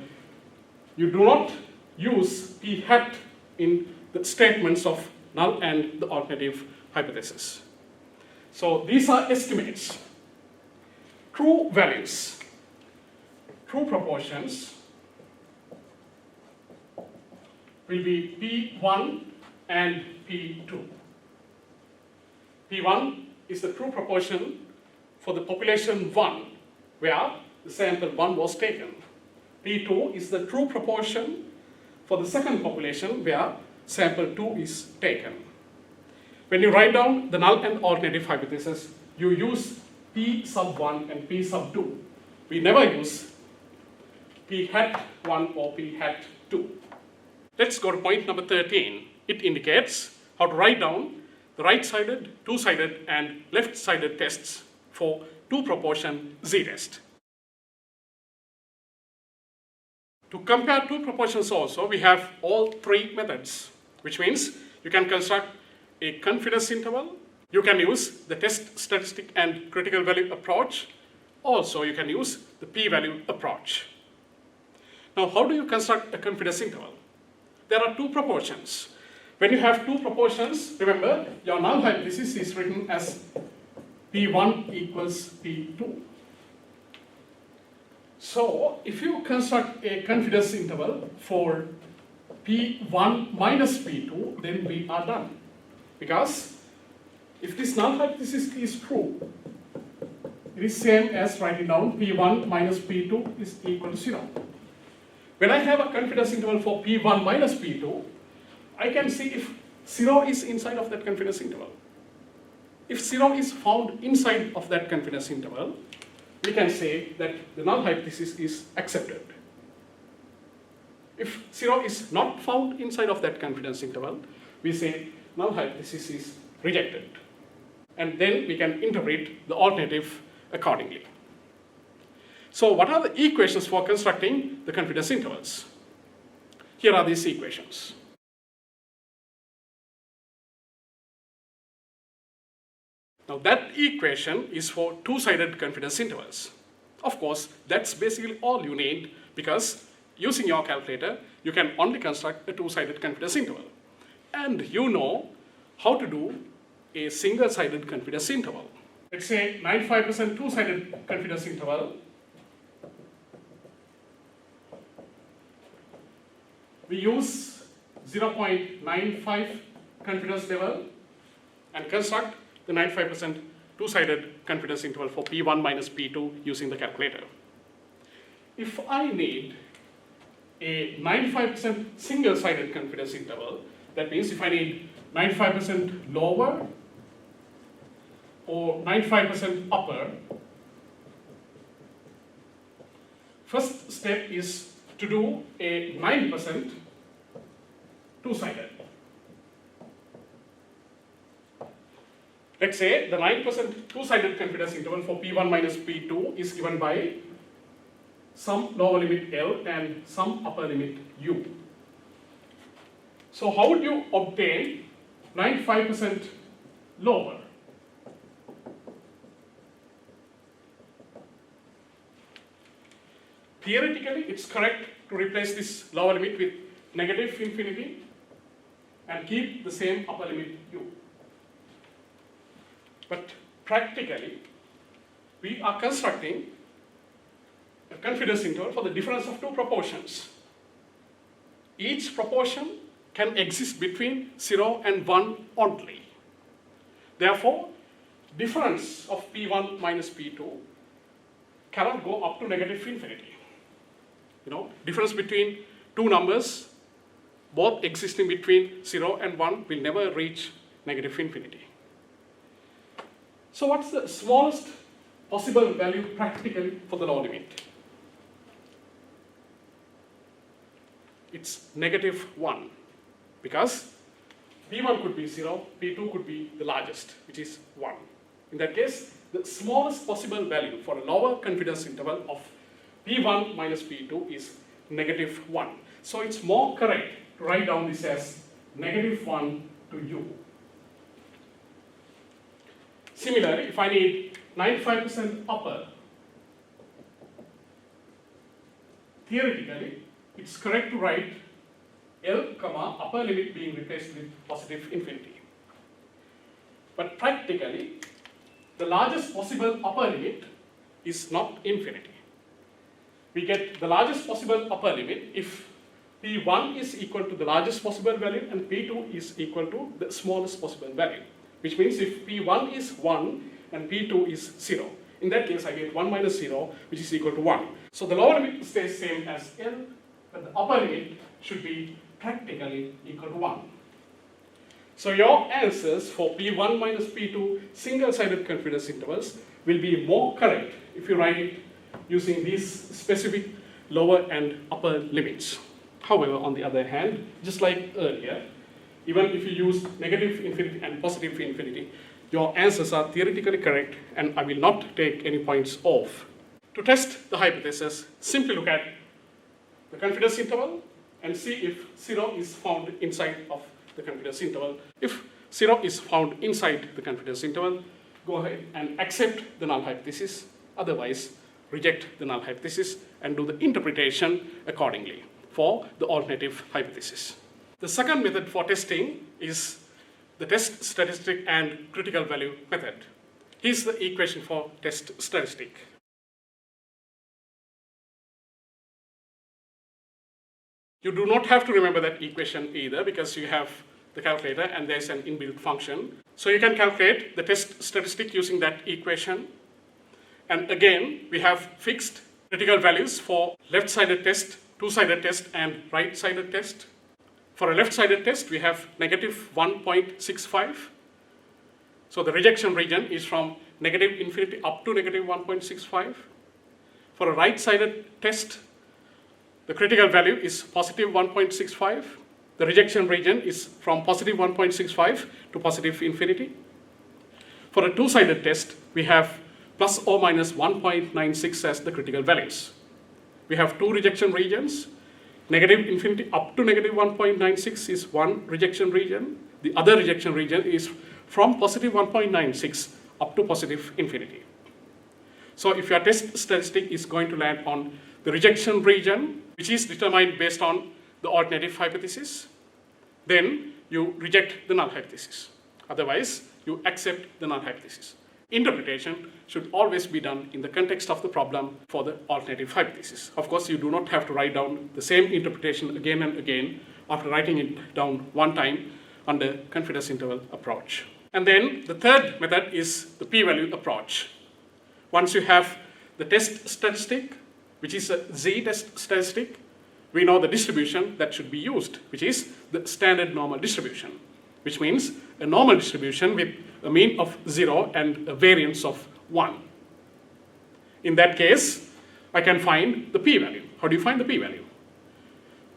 you do not use p hat in the statements of null and the alternative hypothesis. So these are estimates. True values, true proportions will be P1 and P2. P1 is the true proportion for the population 1, where the sample 1 was taken. P2 is the true proportion for the second population, where sample 2 is taken. When you write down the null and alternative hypothesis, you use P sub 1 and P sub 2. We never use P hat 1 or P hat 2. Let's go to point number 13. It indicates how to write down the right-sided, two-sided, and left-sided tests for two-proportion z-test. To compare two proportions also, we have all three methods, which means you can construct a confidence interval, you can use the test statistic and critical value approach, also you can use the p-value approach. Now, how do you construct a confidence interval? There are two proportions. When you have two proportions, remember, your null hypothesis is written as P1 equals P2. So, if you construct a confidence interval for P1 minus P2, then we are done. Because if this null hypothesis is true, it is same as writing down P1 minus P2 is equal to 0. When I have a confidence interval for P1 minus P2, I can see if 0 is inside of that confidence interval. If 0 is found inside of that confidence interval, we can say that the null hypothesis is accepted. If 0 is not found inside of that confidence interval, we say null hypothesis is rejected. And then we can interpret the alternative accordingly. So what are the equations for constructing the confidence intervals? Here are these equations. Now that equation is for two-sided confidence intervals. Of course, that's basically all you need, because using your calculator, you can only construct a two-sided confidence interval. And you know how to do a single-sided confidence interval. Let's say 95% two-sided confidence interval. We use 0.95 confidence level and construct the 95% two-sided confidence interval for P1 minus P2 using the calculator. If I need a 95% single-sided confidence interval, that means if I need 95% lower or 95% upper, first step is to do a 9% two-sided. Let's say the 9% two-sided confidence interval for P1 minus P2 is given by some lower limit L and some upper limit U. So how would you obtain 95% lower? Theoretically, it's correct to replace this lower limit with negative infinity and keep the same upper limit U. But practically, we are constructing a confidence interval for the difference of two proportions. Each proportion can exist between 0 and 1 only. Therefore, difference of P1 minus P2 cannot go up to negative infinity. Difference between two numbers, both existing between 0 and 1, will never reach negative infinity. So what's the smallest possible value practically for the lower limit? It's -1, because P1 could be 0, P2 could be the largest, which is 1. In that case, the smallest possible value for a lower confidence interval of P1 minus P2 is -1. So it's more correct to write down this as -1 to U. Similarly, if I need 95% upper, theoretically, it's correct to write L, upper limit being replaced with positive infinity. But practically, the largest possible upper limit is not infinity. We get the largest possible upper limit if P1 is equal to the largest possible value and P2 is equal to the smallest possible value. Which means if P1 is 1 and P2 is 0. In that case, I get 1 minus 0, which is equal to 1. So the lower limit stays same as L, but the upper limit should be practically equal to 1. So your answers for P1 minus P2 single-sided confidence intervals will be more correct if you write it using these specific lower and upper limits. However, on the other hand, just like earlier, even if you use negative infinity and positive infinity, your answers are theoretically correct and I will not take any points off. To test the hypothesis, simply look at the confidence interval and see if 0 is found inside of the confidence interval. If 0 is found inside the confidence interval, go ahead and accept the null hypothesis. Otherwise, reject the null hypothesis and do the interpretation accordingly for the alternative hypothesis. The second method for testing is the test statistic and critical value method. Here's the equation for test statistic. You do not have to remember that equation either, because you have the calculator and there's an inbuilt function. So you can calculate the test statistic using that equation. And again, we have fixed critical values for left-sided test, two-sided test, and right-sided test. For a left-sided test, we have -1.65. So the rejection region is from negative infinity up to negative 1.65. For a right-sided test, the critical value is positive 1.65. The rejection region is from positive 1.65 to positive infinity. For a two-sided test, we have plus or minus 1.96 as the critical values. We have two rejection regions. Negative infinity up to negative 1.96 is one rejection region. The other rejection region is from positive 1.96 up to positive infinity. So if your test statistic is going to land on the rejection region, which is determined based on the alternative hypothesis, then you reject the null hypothesis. Otherwise, you accept the null hypothesis. Interpretation should always be done in the context of the problem for the alternative hypothesis. Of course, you do not have to write down the same interpretation again and again after writing it down one time under confidence interval approach. And then the third method is the p-value approach. Once you have the test statistic, which is a z-test statistic, we know the distribution that should be used, which is the standard normal distribution, which means a normal distribution with a mean of 0 and a variance of 1. In that case, I can find the p-value. How do you find the p-value?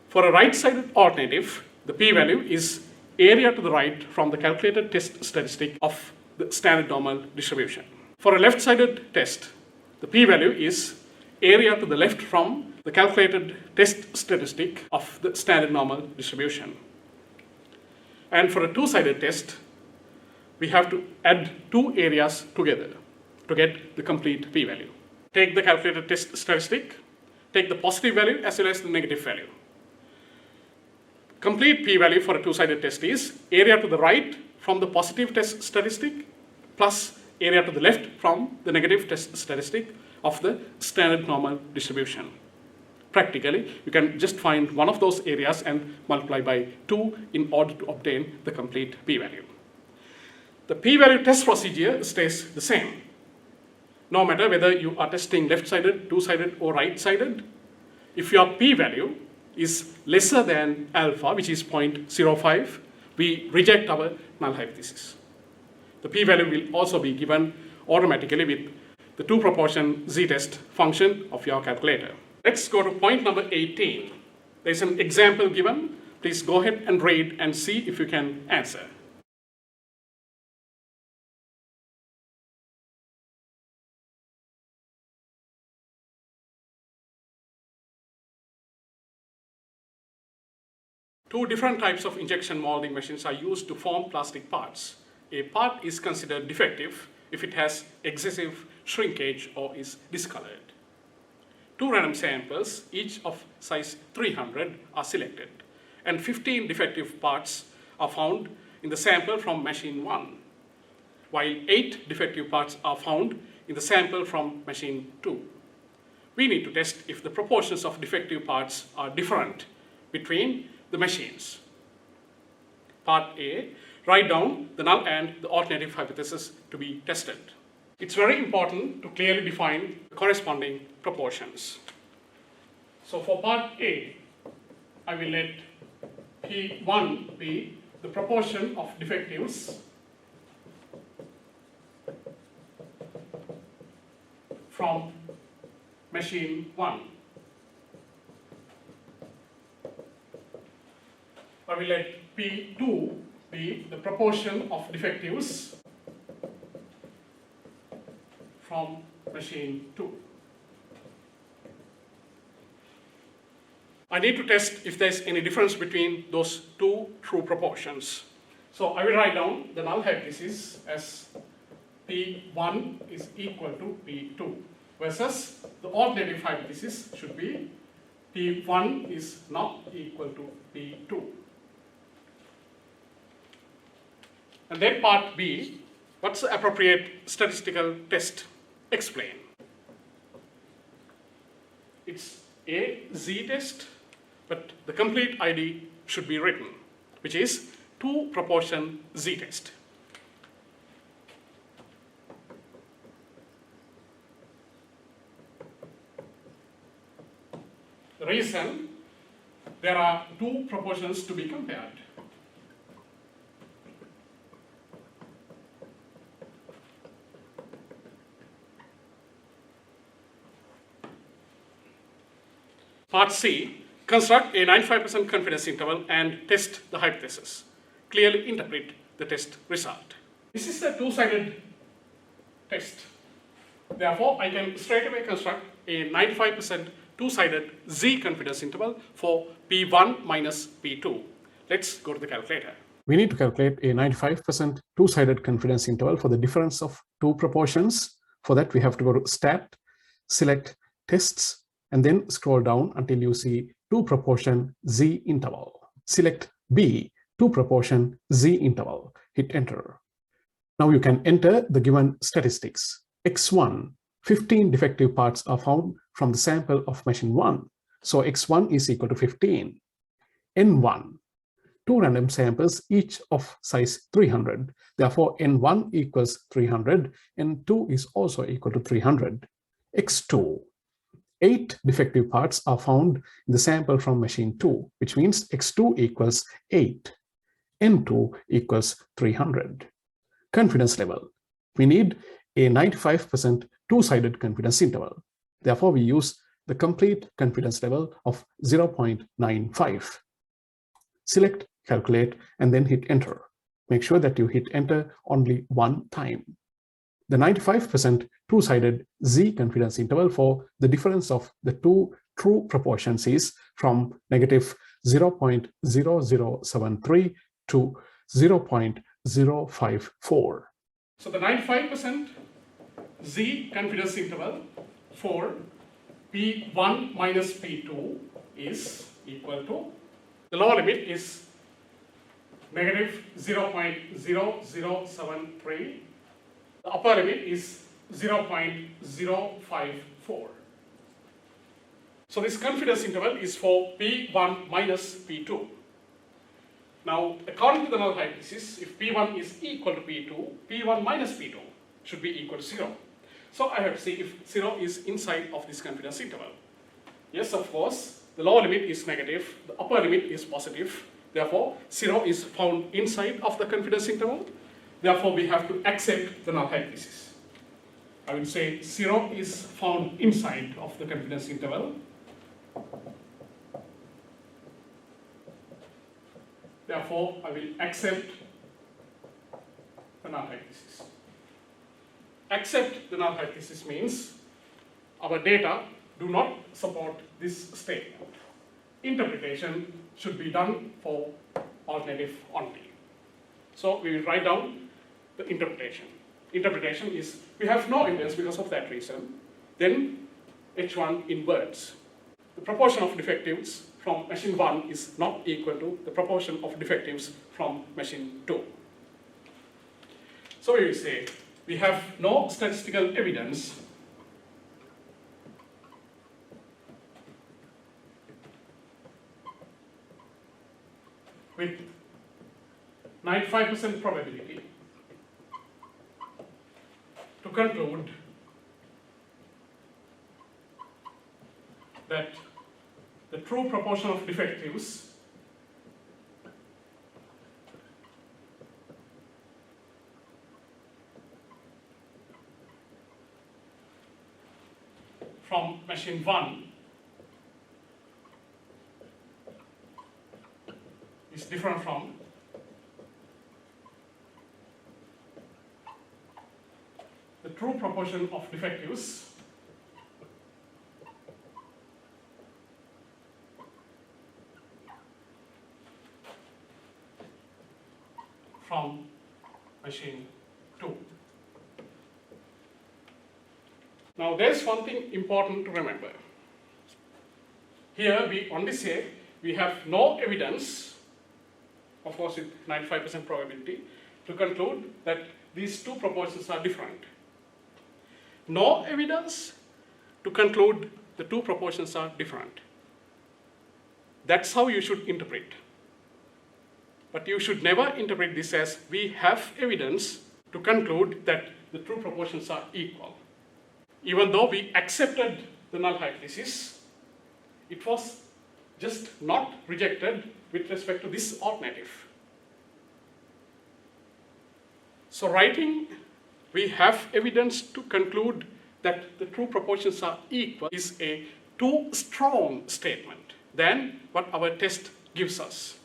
For a right-sided alternative, the p-value is area to the right from the calculated test statistic of the standard normal distribution. For a left-sided test, the p-value is area to the left from the calculated test statistic of the standard normal distribution. And for a two-sided test, we have to add two areas together to get the complete p-value. Take the calculated test statistic, take the positive value as well as the negative value. Complete p-value for a two-sided test is area to the right from the positive test statistic plus area to the left from the negative test statistic of the standard normal distribution. Practically, you can just find one of those areas and multiply by 2 in order to obtain the complete p-value. The p-value test procedure stays the same. No matter whether you are testing left-sided, two-sided, or right-sided, if your p-value is lesser than alpha, which is 0.05, we reject our null hypothesis. The p-value will also be given automatically with the two proportion z-test function of your calculator. Let's go to point number 18. There's an example given. Please go ahead and read and see if you can answer. Two different types of injection molding machines are used to form plastic parts. A part is considered defective if it has excessive shrinkage or is discolored. Two random samples, each of size 300, are selected, and 15 defective parts are found in the sample from machine 1, while 8 defective parts are found in the sample from machine 2. We need to test if the proportions of defective parts are different between the machines. Part A, write down the null and the alternative hypothesis to be tested. It's very important to clearly define the corresponding proportions. So for part A, I will let P1 be the proportion of defectives from machine 1. I will let P2 be the proportion of defectives from machine 2. I need to test if there's any difference between those two true proportions. So I will write down the null hypothesis as P1 is equal to P2 versus the alternative hypothesis should be P1 is not equal to P2. And then part B, what's the appropriate statistical test? Explain. It's a z-test, but the complete ID should be written, which is 2 proportion z-test. The reason, there are 2 proportions to be compared. Part C, construct a 95% confidence interval and test the hypothesis. Clearly interpret the test result. This is a two-sided test. Therefore, I can straight away construct a 95% two-sided Z confidence interval for P1 minus P2. Let's go to the calculator. We need to calculate a 95% two-sided confidence interval for the difference of two proportions. For that, we have to go to Stat, select Tests, and then scroll down until you see two proportion Z interval. Select B, two proportion Z interval. Hit enter. Now you can enter the given statistics. X1, 15 defective parts are found from the sample of machine 1. So X1 is equal to 15. N1, two random samples, each of size 300. Therefore, N1 equals 300. N2 is also equal to 300. X2, 8 defective parts are found in the sample from machine 2, which means X2 equals 8. N2 equals 300. Confidence level. We need a 95% two-sided confidence interval. Therefore, we use the complete confidence level of 0.95. Select Calculate and then hit enter. Make sure that you hit enter only one time. The 95% two-sided Z confidence interval for the difference of the two true proportions is from negative 0.0073 to 0.054. So the 95% Z confidence interval for P1 minus P2 is equal to, the lower limit is negative 0.0073. The upper limit is 0.054. So this confidence interval is for P1 minus P2. Now, according to the null hypothesis, if P1 is equal to P2, P1 minus P2 should be equal to 0. So I have to see if 0 is inside of this confidence interval. Yes, of course, the lower limit is negative, the upper limit is positive. Therefore, 0 is found inside of the confidence interval. Therefore, we have to accept the null hypothesis. I will say 0 is found inside of the confidence interval. Therefore, I will accept the null hypothesis. Accept the null hypothesis means our data do not support this statement. Interpretation should be done for alternative only. So we will write down the interpretation. Interpretation is we have no evidence because of that reason. Then H1 inverts. The proportion of defectives from machine 1 is not equal to the proportion of defectives from machine 2. So we will say we have no statistical evidence with 95% probability to conclude that the true proportion of defectives from machine 1 is different from the true proportion of defectives from machine 2. Now there's one thing important to remember. Here we only say we have no evidence, of course with 95% probability, to conclude that these two proportions are different. No evidence to conclude the two proportions are different. That's how you should interpret. But you should never interpret this as we have evidence to conclude that the true proportions are equal. Even though we accepted the null hypothesis, it was just not rejected with respect to this alternative. So writing we have evidence to conclude that the true proportions are equal is a too strong statement than what our test gives us.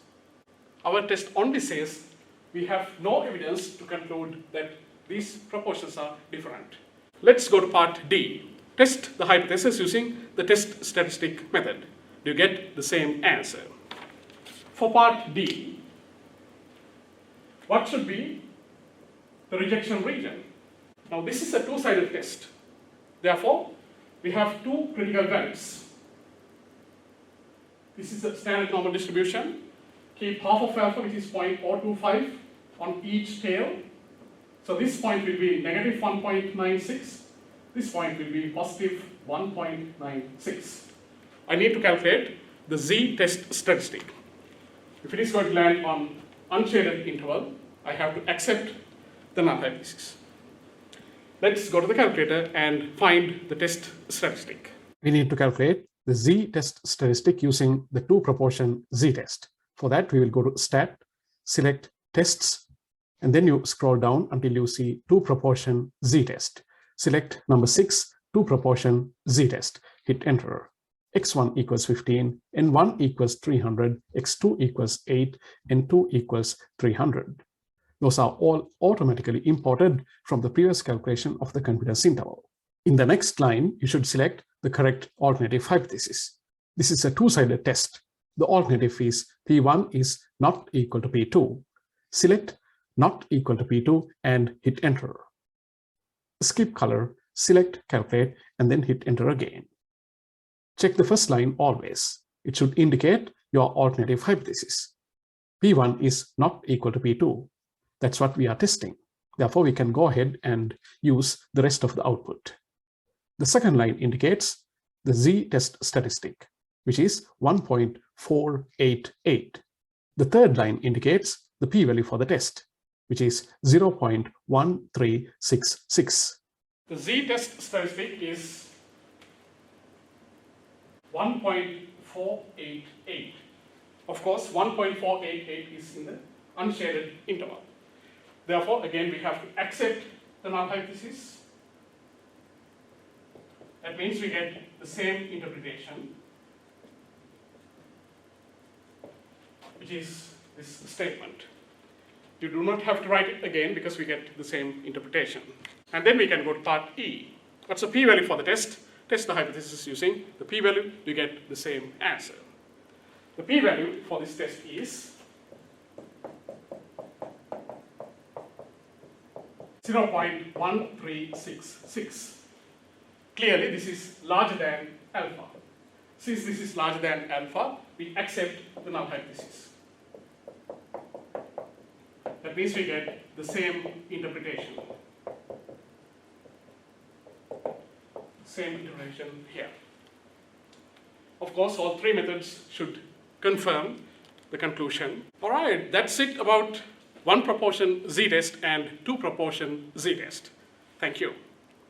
Our test only says we have no evidence to conclude that these proportions are different. Let's go to part D. Test the hypothesis using the test statistic method. You get the same answer. For part D, what should be the rejection region? Now this is a two-sided test. Therefore, we have two critical values. This is a standard normal distribution. Keep half of alpha, which is 0.025 on each tail. So this point will be negative 1.96. This point will be positive 1.96. I need to calculate the z-test statistic. If it is going to land on unshaded interval, I have to accept the null hypothesis. Let's go to the calculator and find the test statistic. We need to calculate the z-test statistic using the two proportion z-test. For that, we will go to Stat, select Tests, and then you scroll down until you see two proportion z-test. Select number 6, two proportion z-test. Hit enter. x1 equals 15, n1 equals 300, x2 equals 8, n2 equals 300. Those are all automatically imported from the previous calculation of the confidence interval. In the next line, you should select the correct alternative hypothesis. This is a two-sided test. The alternative is P1 is not equal to P2. Select not equal to P2 and hit enter. Skip color, select calculate, and then hit enter again. Check the first line always. It should indicate your alternative hypothesis. P1 is not equal to P2. That's what we are testing. Therefore, we can go ahead and use the rest of the output. The second line indicates the z-test statistic, which is 1.488. The third line indicates the p-value for the test, which is 0.1366. The z-test statistic is 1.488. Of course, 1.488 is in the unshaded interval. Therefore, again, we have to accept the null hypothesis. That means we get the same interpretation, which is this statement. You do not have to write it again because we get the same interpretation. And then we can go to part E. What's the p-value for the test? Test the hypothesis using the p-value, you get the same answer. The p-value for this test is 0.1366. Clearly, this is larger than alpha. Since this is larger than alpha, we accept the null hypothesis. That means we get the same interpretation. Same interpretation here. Of course, all three methods should confirm the conclusion. All right, that's it about one proportion z-test and two proportion z-test. Thank you.